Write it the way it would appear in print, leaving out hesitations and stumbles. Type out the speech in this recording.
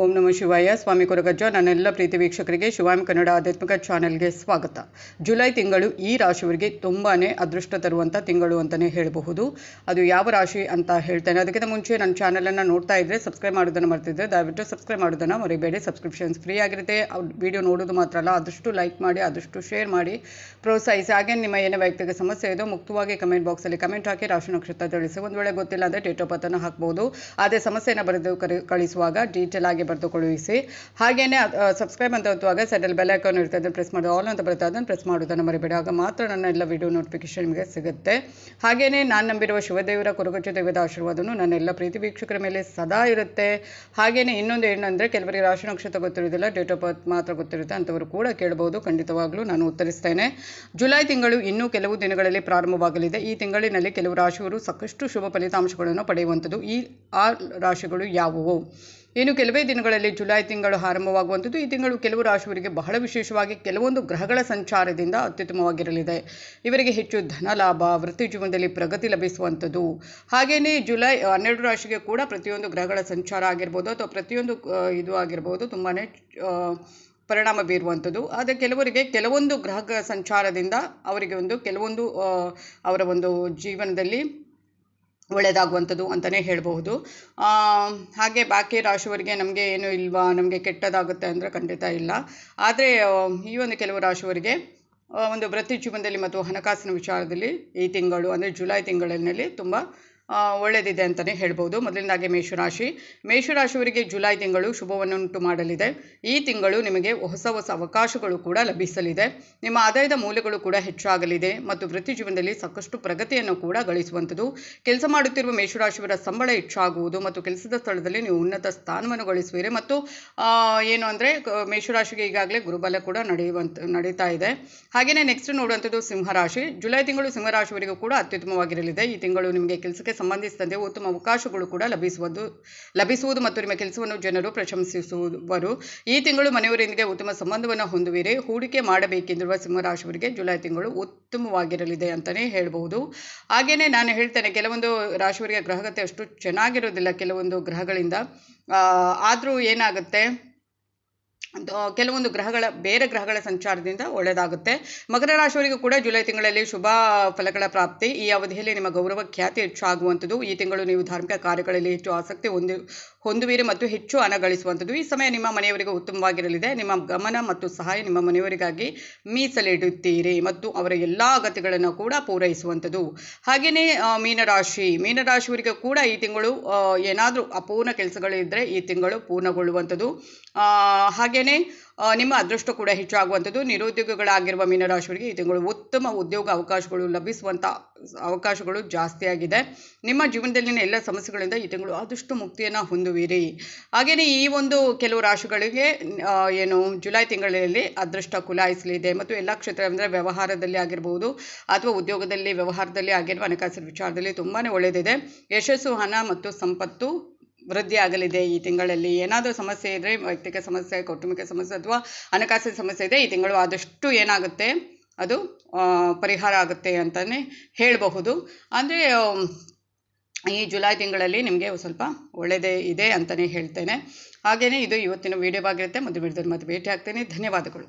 ಓಂ ನಮಃ ಶಿವಾಯ. ಸ್ವಾಮಿ ಕೊರಗಜ್ಜ. ನನ್ನೆಲ್ಲ ಪ್ರೀತಿ ವೀಕ್ಷಕರಿಗೆ ಶಿವಾಯಂ ಕನ್ನಡ ಆಧ್ಯಾತ್ಮಿಕ ಚಾನೆಲ್ಗೆ ಸ್ವಾಗತ. ಜುಲೈ ತಿಂಗಳು ಈ ರಾಶಿಯವರಿಗೆ ತುಂಬಾ ಅದೃಷ್ಟ ತರುವಂಥ ತಿಂಗಳು ಅಂತಲೇ ಹೇಳಬಹುದು. ಅದು ಯಾವ ರಾಶಿ ಅಂತ ಹೇಳ್ತೇನೆ. ಅದಕ್ಕಿಂತ ಮುಂಚೆ ನನ್ನ ಚಾನಲನ್ನು ನೋಡ್ತಾ ಇದ್ದರೆ ಸಬ್ಸ್ಕ್ರೈಬ್ ಮಾಡೋದನ್ನು ಮರ್ತಿದ್ದರೆ ದಯವಿಟ್ಟು ಸಬ್ಸ್ಕ್ರೈಬ್ ಮಾಡೋದನ್ನು ಮರಿಬೇಡಿ. ಸಬ್ಸ್ಕ್ರಿಪ್ಷನ್ಸ್ ಫ್ರೀ ಆಗಿರುತ್ತೆ. ವಿಡಿಯೋ ನೋಡೋದು ಮಾತ್ರ ಅಲ್ಲ, ಆದಷ್ಟು ಲೈಕ್ ಮಾಡಿ, ಆದಷ್ಟು ಶೇರ್ ಮಾಡಿ, ಪ್ರೋತ್ಸಾಹಿಸಿ. ಹಾಗೆ ನಿಮ್ಮ ಏನೇ ವೈಯಕ್ತಿಕ ಸಮಸ್ಯೆ ಇದೋ ಮುಕ್ತವಾಗಿ ಕಮೆಂಟ್ ಬಾಕ್ಸಲ್ಲಿ ಕಮೆಂಟ್ ಹಾಕಿ ರಾಶಿ ನಕ್ಷತ್ರ ತಿಳಿಸಿ. ಒಂದು ವೇಳೆ ಗೊತ್ತಿಲ್ಲ ಅಂದರೆ ಡೇಟ್ ಆಫ್ ಬರ್ತನ್ನು ಹಾಕ್ಬೋದು. ಅದೇ ಸಮಸ್ಯೆಯನ್ನು ಬರೆದು ಕಳಿಸುವಾಗ ಡೀಟೇಲ್ ಆಗಿ ಬರೆದು ಕಳುಹಿಸಿ. ಹಾಗೆಯೇ ಸಬ್ಸ್ಕ್ರೈಬ್ ಅಂತ ಒತ್ತುವಾಗ ಸೈಡಲ್ಲಿ ಬೆಲ್ ಐಕಾನ್ ಇರ್ತದೆ, ಅದನ್ನು ಪ್ರೆಸ್ ಮಾಡಿ ಆಲ್ ಅಂತ ಬರುತ್ತೆ, ಅದನ್ನು ಪ್ರೆಸ್ ಮಾಡೋದನ್ನು ಮರಿಬೇಡಿ. ಆಗ ಮಾತ್ರ ನನ್ನ ಎಲ್ಲ ವಿಡಿಯೋ ನೋಟಿಫಿಕೇಶನ್ ನಿಮಗೆ ಸಿಗುತ್ತೆ. ಹಾಗೆಯೇ ನಾನು ನಂಬಿರುವ ಶಿವದೇವರ ಕೊರಗಜ್ಜ ದೈವದ ಆಶೀರ್ವಾದನು ನನ್ನ ಎಲ್ಲ ಪ್ರೀತಿ ವೀಕ್ಷಕರ ಮೇಲೆ ಸದಾ ಇರುತ್ತೆ. ಹಾಗೆಯೇ ಇನ್ನೊಂದು ಏನಂದರೆ, ಕೆಲವರಿಗೆ ರಾಶಿ ನಕ್ಷತ್ರ ಗೊತ್ತಿರೋದಿಲ್ಲ, ಡೇಟ್ ಆಫ್ ಬರ್ತ್ ಮಾತ್ರ ಗೊತ್ತಿರುತ್ತೆ, ಅಂಥವರು ಕೂಡ ಕೇಳಬಹುದು. ಖಂಡಿತವಾಗ್ಲೂ ನಾನು ಉತ್ತರಿಸ್ತೇನೆ. ಜುಲೈ ತಿಂಗಳು ಇನ್ನೂ ಕೆಲವು ದಿನಗಳಲ್ಲಿ ಪ್ರಾರಂಭವಾಗಲಿದೆ. ಈ ತಿಂಗಳಿನಲ್ಲಿ ಕೆಲವು ರಾಶಿಯವರು ಸಾಕಷ್ಟು ಶುಭ ಫಲಿತಾಂಶಗಳನ್ನು ಪಡೆಯುವಂಥದ್ದು. ಆ ರಾಶಿಗಳು ಯಾವುವು? ಇನ್ನು ಕೆಲವೇ ದಿನಗಳಲ್ಲಿ ಜುಲೈ ತಿಂಗಳು ಆರಂಭವಾಗುವಂಥದ್ದು. ಈ ತಿಂಗಳು ಕೆಲವು ರಾಶಿಯವರಿಗೆ ಬಹಳ ವಿಶೇಷವಾಗಿ ಕೆಲವೊಂದು ಗ್ರಹಗಳ ಸಂಚಾರದಿಂದ ಅತ್ಯುತ್ತಮವಾಗಿರಲಿದೆ. ಇವರಿಗೆ ಹೆಚ್ಚು ಧನ ಲಾಭ, ವೃತ್ತಿ ಜೀವನದಲ್ಲಿ ಪ್ರಗತಿ ಲಭಿಸುವಂಥದ್ದು. ಹಾಗೆಯೇ ಜುಲೈ 12 ರಾಶಿಗೆ ಕೂಡ ಪ್ರತಿಯೊಂದು ಗ್ರಹಗಳ ಸಂಚಾರ ಆಗಿರ್ಬೋದು ಅಥವಾ ಪ್ರತಿಯೊಂದು ಇದು ಆಗಿರ್ಬೋದು ತುಂಬಾ ಪರಿಣಾಮ ಬೀರುವಂಥದ್ದು. ಆದರೆ ಕೆಲವರಿಗೆ ಕೆಲವೊಂದು ಗ್ರಹ ಸಂಚಾರದಿಂದ ಅವರಿಗೆ ಕೆಲವೊಂದು ಅವರ ಒಂದು ಜೀವನದಲ್ಲಿ ಒಳ್ಳೆಯದಾಗುವಂಥದ್ದು ಅಂತಲೇ ಹೇಳಬಹುದು. ಹಾಗೆ ಬಾಕಿ ರಾಶಿಯವರಿಗೆ ನಮಗೆ ಏನು ಇಲ್ವಾ, ನಮಗೆ ಕೆಟ್ಟದಾಗುತ್ತೆ ಅಂದರೆ ಖಂಡಿತ ಇಲ್ಲ. ಆದರೆ ಈ ಒಂದು ಕೆಲವು ರಾಶಿಯವರಿಗೆ ಒಂದು ವೃತ್ತಿ ಜೀವನದಲ್ಲಿ ಮತ್ತು ಹಣಕಾಸಿನ ವಿಚಾರದಲ್ಲಿ ಈ ತಿಂಗಳು ಅಂದರೆ ಜುಲೈ ತಿಂಗಳಿನಲ್ಲಿ ತುಂಬ ಒಳ್ಳೆಯದಿದೆ ಅಂತಲೇ ಹೇಳ್ಬೋದು. ಮೊದಲನೇದಾಗಿ ಮೇಷರಾಶಿಯವರಿಗೆ ಜುಲೈ ತಿಂಗಳು ಶುಭವನ್ನುಂಟು ಮಾಡಲಿದೆ. ಈ ತಿಂಗಳು ನಿಮಗೆ ಹೊಸ ಅವಕಾಶಗಳು ಕೂಡ ಲಭಿಸಲಿದೆ. ನಿಮ್ಮ ಆದಾಯದ ಮೂಲಗಳು ಕೂಡ ಹೆಚ್ಚಾಗಲಿದೆ ಮತ್ತು ವೃತ್ತಿ ಜೀವನದಲ್ಲಿ ಸಾಕಷ್ಟು ಪ್ರಗತಿಯನ್ನು ಕೂಡ ಗಳಿಸುವಂಥದ್ದು. ಕೆಲಸ ಮಾಡುತ್ತಿರುವ ಮೇಷರಾಶಿಯವರ ಸಂಬಳ ಹೆಚ್ಚಾಗುವುದು ಮತ್ತು ಕೆಲಸದ ಸ್ಥಳದಲ್ಲಿ ನೀವು ಉನ್ನತ ಸ್ಥಾನವನ್ನು ಗಳಿಸುವಿರಿ. ಮತ್ತು ಏನು ಅಂದರೆ ಮೇಷರಾಶಿಗೆ ಈಗಾಗಲೇ ಗುರುಬಲ ಕೂಡ ನಡೀತಾ ಇದೆ. ಹಾಗೆಯೇ ನೆಕ್ಸ್ಟ್ ನೋಡುವಂಥದ್ದು ಸಿಂಹರಾಶಿ. ಜುಲೈ ತಿಂಗಳು ಸಿಂಹರಾಶಿಯವರಿಗೂ ಕೂಡ ಅತ್ಯುತ್ತಮವಾಗಿರಲಿದೆ. ಈ ತಿಂಗಳು ನಿಮಗೆ ಕೆಲಸಕ್ಕೆ ಸಂಬಂಧಿಸಿದಂತೆ ಉತ್ತಮ ಅವಕಾಶಗಳು ಕೂಡ ಲಭಿಸುವುದು ಮತ್ತು ನಿಮ್ಮ ಕೆಲಸವನ್ನು ಜನರು ಪ್ರಶಂಸಿಸುವರು. ಈ ತಿಂಗಳು ಮನೆಯವರೊಂದಿಗೆ ಉತ್ತಮ ಸಂಬಂಧವನ್ನು ಹೊಂದುವಿರಿ. ಹೂಡಿಕೆ ಮಾಡಬೇಕೆಂದಿರುವ ಸಿಂಹರಾಶಿಯವರಿಗೆ ಜುಲೈ ತಿಂಗಳು ಉತ್ತಮವಾಗಿರಲಿದೆ ಅಂತಲೇ ಹೇಳಬಹುದು. ಹಾಗೆಯೇ ನಾನು ಹೇಳ್ತೇನೆ, ಕೆಲವೊಂದು ರಾಶಿಯವರಿಗೆ ಗ್ರಹಗತಿ ಅಷ್ಟು ಚೆನ್ನಾಗಿರೋದಿಲ್ಲ ಕೆಲವೊಂದು ಗ್ರಹಗಳಿಂದ. ಆದರೂ ಏನಾಗುತ್ತೆ, ಕೆಲವೊಂದು ಬೇರೆ ಗ್ರಹಗಳ ಸಂಚಾರದಿಂದ ಒಳ್ಳೆಯದಾಗುತ್ತೆ. ಮಕರ ರಾಶಿಯವರಿಗೂ ಕೂಡ ಜುಲೈ ತಿಂಗಳಲ್ಲಿ ಶುಭ ಫಲಗಳ ಪ್ರಾಪ್ತಿ. ಈ ಅವಧಿಯಲ್ಲಿ ನಿಮ್ಮ ಗೌರವ ಖ್ಯಾತಿ ಹೆಚ್ಚಾಗುವಂಥದ್ದು. ಈ ತಿಂಗಳು ನೀವು ಧಾರ್ಮಿಕ ಕಾರ್ಯಗಳಲ್ಲಿ ಹೆಚ್ಚು ಆಸಕ್ತಿ ಹೊಂದುವಿರಿ ಮತ್ತು ಹೆಚ್ಚು ಹಣ ಗಳಿಸುವಂಥದ್ದು. ಈ ಸಮಯ ನಿಮ್ಮ ಮನೆಯವರಿಗೆ ಉತ್ತಮವಾಗಿರಲಿದೆ. ನಿಮ್ಮ ಗಮನ ಮತ್ತು ಸಹಾಯ ನಿಮ್ಮ ಮನೆಯವರಿಗಾಗಿ ಮೀಸಲಿಡುತ್ತೀರಿ ಮತ್ತು ಅವರ ಎಲ್ಲ ಅಗತ್ಯಗಳನ್ನು ಕೂಡ ಪೂರೈಸುವಂಥದ್ದು. ಹಾಗೆಯೇ ಮೀನರಾಶಿಯವರಿಗೆ ಕೂಡ ಈ ತಿಂಗಳು ಏನಾದರೂ ಅಪೂರ್ಣ ಕೆಲಸಗಳಿದ್ದರೆ ಈ ತಿಂಗಳು ಪೂರ್ಣಗೊಳ್ಳುವಂಥದ್ದು. ಹಾಗೆಯೇ ನಿಮ್ಮ ಅದೃಷ್ಟ ಕೂಡ ಹೆಚ್ಚಾಗುವಂಥದ್ದು. ನಿರುದ್ಯೋಗಿಗಳಾಗಿರುವ ಮೀನರಾಶಿಯವರಿಗೆ ಈ ತಿಂಗಳು ಉತ್ತಮ ಉದ್ಯೋಗ ಅವಕಾಶಗಳು ಲಭಿಸುವಂಥ ಅವಕಾಶಗಳು ಜಾಸ್ತಿಯಾಗಿದೆ. ನಿಮ್ಮ ಜೀವನದಲ್ಲಿನ ಎಲ್ಲ ಸಮಸ್ಯೆಗಳಿಂದ ಈ ತಿಂಗಳು ಆದಷ್ಟು ಮುಕ್ತಿಯನ್ನು ಹೊಂದುವಿರಿ. ಹಾಗೆಯೇ ಈ ಒಂದು ಕೆಲವು ರಾಶಿಗಳಿಗೆ ಜುಲೈ ತಿಂಗಳಲ್ಲಿ ಅದೃಷ್ಟ ಕುಲಾಯಿಸಲಿದೆ ಮತ್ತು ಎಲ್ಲ ಕ್ಷೇತ್ರ ಅಂದರೆ ವ್ಯವಹಾರದಲ್ಲಿ ಆಗಿರ್ಬೋದು ಅಥವಾ ಉದ್ಯೋಗದಲ್ಲಿ ವ್ಯವಹಾರದಲ್ಲಿ ಆಗಿರುವ ಹಣಕಾಸಿನ ವಿಚಾರದಲ್ಲಿ ತುಂಬಾ ಒಳ್ಳೆಯದಿದೆ. ಯಶಸ್ಸು, ಹಣ ಮತ್ತು ಸಂಪತ್ತು ವೃದ್ಧಿ ಆಗಲಿದೆ. ಈ ತಿಂಗಳಲ್ಲಿ ಏನಾದರೂ ಸಮಸ್ಯೆ ಇದ್ದರೆ, ವೈಯಕ್ತಿಕ ಸಮಸ್ಯೆ, ಕೌಟುಂಬಿಕ ಸಮಸ್ಯೆ ಅಥವಾ ಹಣಕಾಸಿನ ಸಮಸ್ಯೆ ಇದೆ, ಈ ತಿಂಗಳು ಆದಷ್ಟು ಏನಾಗುತ್ತೆ ಅದು ಪರಿಹಾರ ಆಗುತ್ತೆ ಅಂತಲೇ ಹೇಳಬಹುದು. ಅಂದರೆ ಈ ಜುಲೈ ತಿಂಗಳಲ್ಲಿ ನಿಮಗೆ ಸ್ವಲ್ಪ ಒಳ್ಳೆಯದೇ ಇದೆ ಅಂತಲೇ ಹೇಳ್ತೇನೆ. ಹಾಗೆಯೇ ಇದು ಇವತ್ತಿನ ವಿಡಿಯೋ ಆಗಿರುತ್ತೆ. ಮುಂದಿನ ವಿಡಿಯೋದಲ್ಲಿ ಮತ್ತೆ ಭೇಟಿ ಆಗ್ತೇನೆ. ಧನ್ಯವಾದಗಳು.